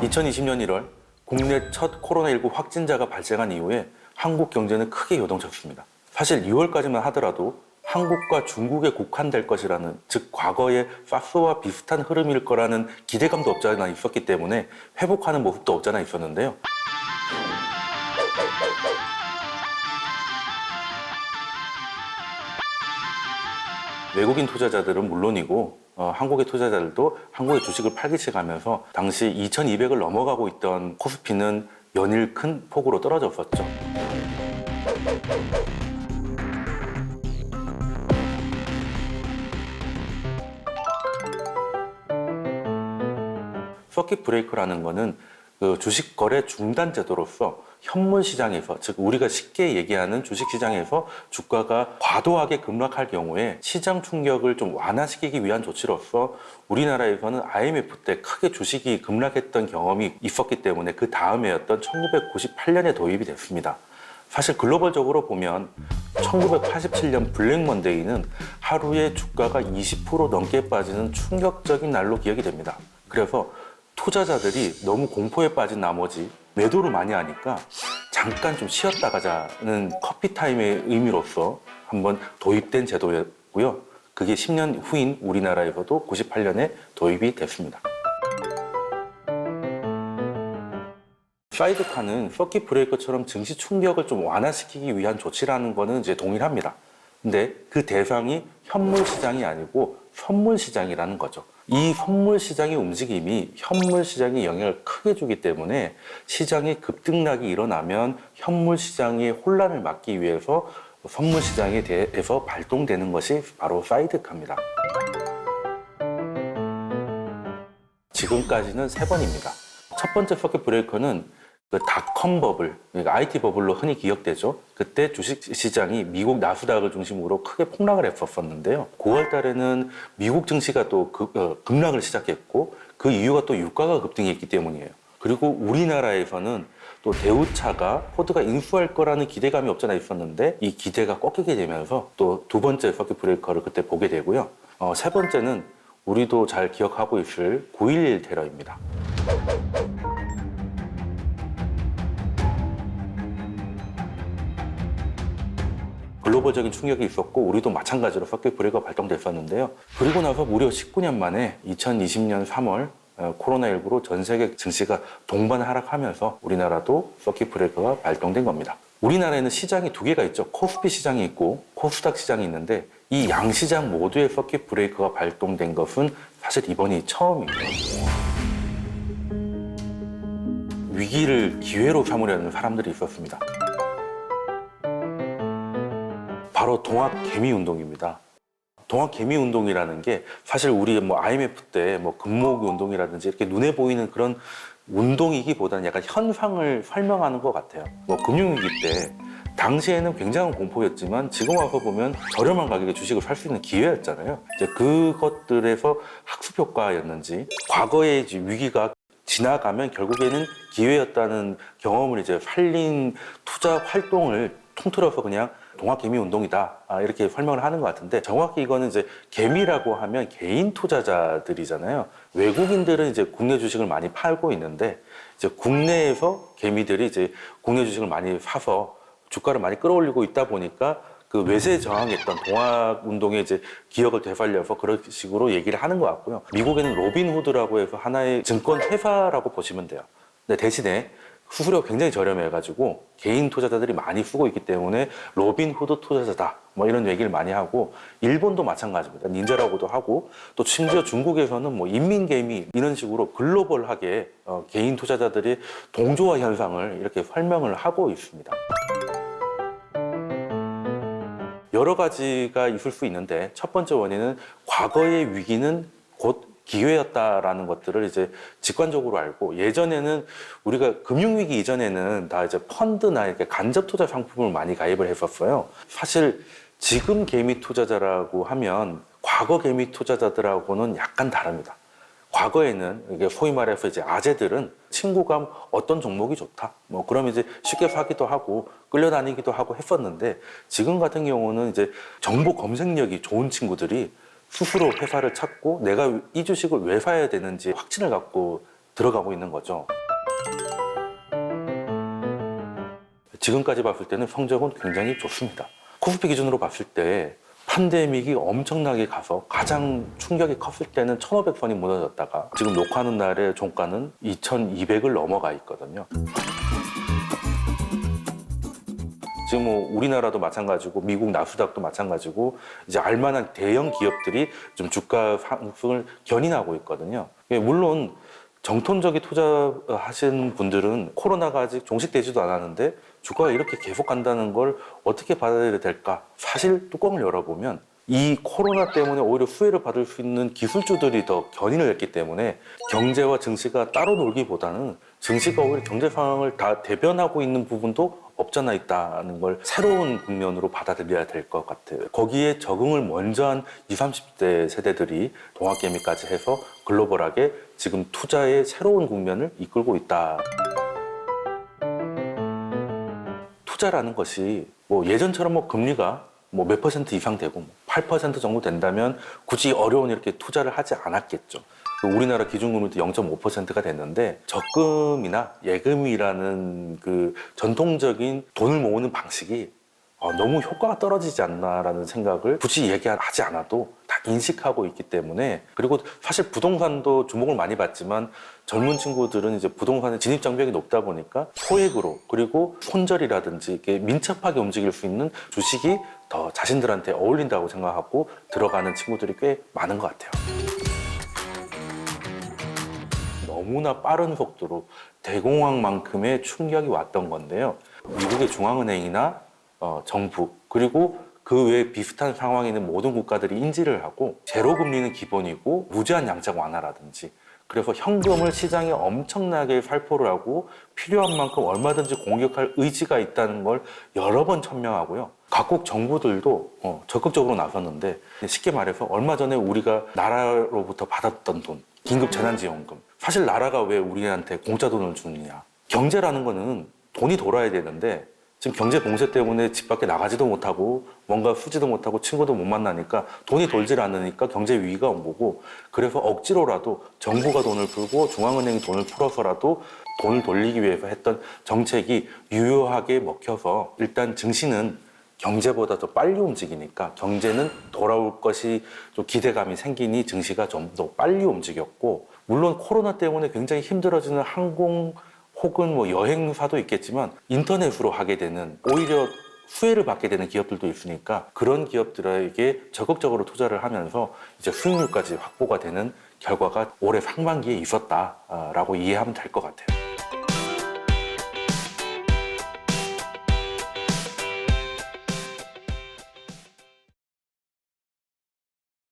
2020년 1월 국내 첫 코로나19 확진자가 발생한 이후에 한국 경제는 크게 요동쳤습니다. 사실 2월까지만 하더라도 한국과 중국에 국한될 것이라는, 즉 과거의 사스와 비슷한 흐름일 거라는 기대감도 없지 않아 있었기 때문에 회복하는 모습도 없지 않아 있었는데요. 외국인 투자자들은 물론이고 한국의 투자자들도 한국의 주식을 팔기 시작하면서 당시 2200을 넘어가고 있던 코스피는 연일 큰 폭으로 떨어졌었죠. 서킷 브레이커라는 거는 그 주식 거래 중단 제도로서 현물 시장에서, 즉 우리가 쉽게 얘기하는 주식 시장에서 주가가 과도하게 급락할 경우에 시장 충격을 좀 완화시키기 위한 조치로서 우리나라에서는 IMF 때 크게 주식이 급락했던 경험이 있었기 때문에 그 다음에였던 1998년에 도입이 됐습니다. 사실 글로벌적으로 보면 1987년 블랙 먼데이는 하루에 주가가 20% 넘게 빠지는 충격적인 날로 기억이 됩니다. 그래서 투자자들이 너무 공포에 빠진 나머지 매도를 많이 하니까 잠깐 좀 쉬었다 가자는 커피타임의 의미로서 한번 도입된 제도였고요. 그게 10년 후인 우리나라에서도 98년에 도입이 됐습니다. 사이드카는 서킷 브레이커처럼 증시 충격을 좀 완화시키기 위한 조치라는 거는 이제 동일합니다. 근데 그 대상이 현물 시장이 아니고 선물 시장이라는 거죠. 이 선물 시장의 움직임이 현물 시장에 영향을 크게 주기 때문에 시장의 급등락이 일어나면 현물 시장의 혼란을 막기 위해서 선물 시장에 대해서 발동되는 것이 바로 사이드카입니다. 지금까지는 3번입니다. 첫 번째 서킷 브레이커는 그 닷컴 버블, 그러니까 IT 버블로 흔히 기억되죠. 그때 주식 시장이 미국 나스닥을 중심으로 크게 폭락을 했었는데요. 9월 달에는 미국 증시가 또 급락을 시작했고 그 이유가 또 유가가 급등했기 때문이에요. 그리고 우리나라에서는 또 대우차가 포드가 인수할 거라는 기대감이 없잖아 있었는데 이 기대가 꺾이게 되면서 또 두 번째 서킷 브레이커를 그때 보게 되고요. 세 번째는 우리도 잘 기억하고 있을 9.11 테러입니다. 글로벌적인 충격이 있었고 우리도 마찬가지로 서킷 브레이커가 발동됐었는데요. 그리고 나서 무려 19년 만에 2020년 3월 코로나19로 전 세계 증시가 동반 하락하면서 우리나라도 서킷 브레이커가 발동된 겁니다. 우리나라에는 시장이 두 개가 있죠. 코스피 시장이 있고 코스닥 시장이 있는데 이 양시장 모두의 서킷 브레이커가 발동된 것은 사실 이번이 처음입니다. 위기를 기회로 삼으려는 사람들이 있었습니다. 바로 동학 개미 운동입니다. 동학 개미 운동이라는 게 사실 우리 IMF 때 금모으기 운동이라든지 이렇게 눈에 보이는 그런 운동이기보다는 약간 현상을 설명하는 것 같아요. 금융위기 때 당시에는 굉장한 공포였지만 지금 와서 보면 저렴한 가격에 주식을 살 수 있는 기회였잖아요. 이제 그것들에서 학습 효과였는지 과거의 위기가 지나가면 결국에는 기회였다는 경험을 이제 살린 투자 활동을 통틀어서 그냥 동학개미 운동이다 이렇게 설명을 하는 것 같은데 정확히 이거는 이제 개미라고 하면 개인 투자자들이잖아요. 외국인들은 이제 국내 주식을 많이 팔고 있는데 이제 국내에서 개미들이 이제 국내 주식을 많이 사서 주가를 많이 끌어올리고 있다 보니까 그 외세 저항했던 동학 운동의 이제 기억을 되살려서 그런 식으로 얘기를 하는 것 같고요. 미국에는 로빈후드라고 해서 하나의 증권 회사라고 보시면 돼요. 근데 대신에 수수료가 굉장히 저렴해가지고 개인 투자자들이 많이 쓰고 있기 때문에 로빈후드 투자자다 이런 얘기를 많이 하고 일본도 마찬가지입니다. 닌자라고도 하고 또 심지어 중국에서는 인민개미 이런 식으로 글로벌하게 개인 투자자들이 동조화 현상을 이렇게 설명을 하고 있습니다. 여러 가지가 있을 수 있는데 첫 번째 원인은 과거의 위기는 곧 기회였다라는 것들을 이제 직관적으로 알고 예전에는 우리가 금융위기 이전에는 다 이제 펀드나 이렇게 간접 투자 상품을 많이 가입을 했었어요. 사실 지금 개미 투자자라고 하면 과거 개미 투자자들하고는 약간 다릅니다. 과거에는 이게 소위 말해서 이제 아재들은 친구가 어떤 종목이 좋다. 그러면 이제 쉽게 사기도 하고 끌려다니기도 하고 했었는데 지금 같은 경우는 이제 정보 검색력이 좋은 친구들이 스스로 회사를 찾고 내가 이 주식을 왜 사야 되는지 확신을 갖고 들어가고 있는 거죠. 지금까지 봤을 때는 성적은 굉장히 좋습니다. 코스피 기준으로 봤을 때 팬데믹이 엄청나게 가서 가장 충격이 컸을 때는 1,500선이 무너졌다가 지금 녹화하는 날의 종가는 2,200을 넘어가 있거든요. 지금 뭐 우리나라도 마찬가지고 미국 나스닥도 마찬가지고 이제 알만한 대형 기업들이 좀 주가 상승을 견인하고 있거든요. 물론 정통적인 투자하시는 분들은 코로나가 아직 종식되지도 않았는데 주가가 이렇게 계속 간다는 걸 어떻게 받아들여야 될까? 사실 뚜껑을 열어보면 이 코로나 때문에 오히려 수혜를 받을 수 있는 기술주들이 더 견인을 했기 때문에 경제와 증시가 따로 놀기보다는 증시가 오히려 경제 상황을 다 대변하고 있는 부분도 없잖아 있다는 걸 새로운 국면으로 받아들여야 될 것 같아요. 거기에 적응을 먼저 한 20, 30대 세대들이 동학개미까지 해서 글로벌하게 지금 투자의 새로운 국면을 이끌고 있다. 투자라는 것이 뭐 예전처럼 뭐 금리가 뭐 몇 퍼센트 이상 되고 8% 정도 된다면 굳이 어려운 이렇게 투자를 하지 않았겠죠. 우리나라 기준금리도 0.5%가 됐는데 적금이나 예금이라는 그 전통적인 돈을 모으는 방식이 너무 효과가 떨어지지 않나라는 생각을 굳이 얘기하지 않아도 다 인식하고 있기 때문에, 그리고 사실 부동산도 주목을 많이 받지만 젊은 친구들은 이제 부동산의 진입 장벽이 높다 보니까 소액으로 그리고 손절이라든지 이렇게 민첩하게 움직일 수 있는 주식이 더 자신들한테 어울린다고 생각하고 들어가는 친구들이 꽤 많은 것 같아요. 너무나 빠른 속도로 대공황만큼의 충격이 왔던 건데요. 미국의 중앙은행이나 정부 그리고 그 외에 비슷한 상황에 있는 모든 국가들이 인지를 하고 제로 금리는 기본이고 무제한 양적 완화라든지, 그래서 현금을 시장에 엄청나게 살포를 하고 필요한 만큼 얼마든지 공격할 의지가 있다는 걸 여러 번 천명하고요. 각국 정부들도 적극적으로 나섰는데, 쉽게 말해서 얼마 전에 우리가 나라로부터 받았던 돈, 긴급 재난지원금, 사실 나라가 왜 우리한테 공짜 돈을 주느냐. 경제라는 거는 돈이 돌아야 되는데 지금 경제 봉쇄 때문에 집 밖에 나가지도 못하고 뭔가 쓰지도 못하고 친구도 못 만나니까 돈이 돌질 않으니까 경제 위기가 온 거고, 그래서 억지로라도 정부가 돈을 풀고 중앙은행이 돈을 풀어서라도 돈을 돌리기 위해서 했던 정책이 유효하게 먹혀서 일단 증시는 경제보다 더 빨리 움직이니까 경제는 돌아올 것이 좀 기대감이 생기니 증시가 좀 더 빨리 움직였고, 물론 코로나 때문에 굉장히 힘들어지는 항공 혹은 뭐 여행사도 있겠지만 인터넷으로 하게 되는 오히려 수혜를 받게 되는 기업들도 있으니까 그런 기업들에게 적극적으로 투자를 하면서 이제 수익률까지 확보가 되는 결과가 올해 상반기에 있었다라고 이해하면 될 것 같아요.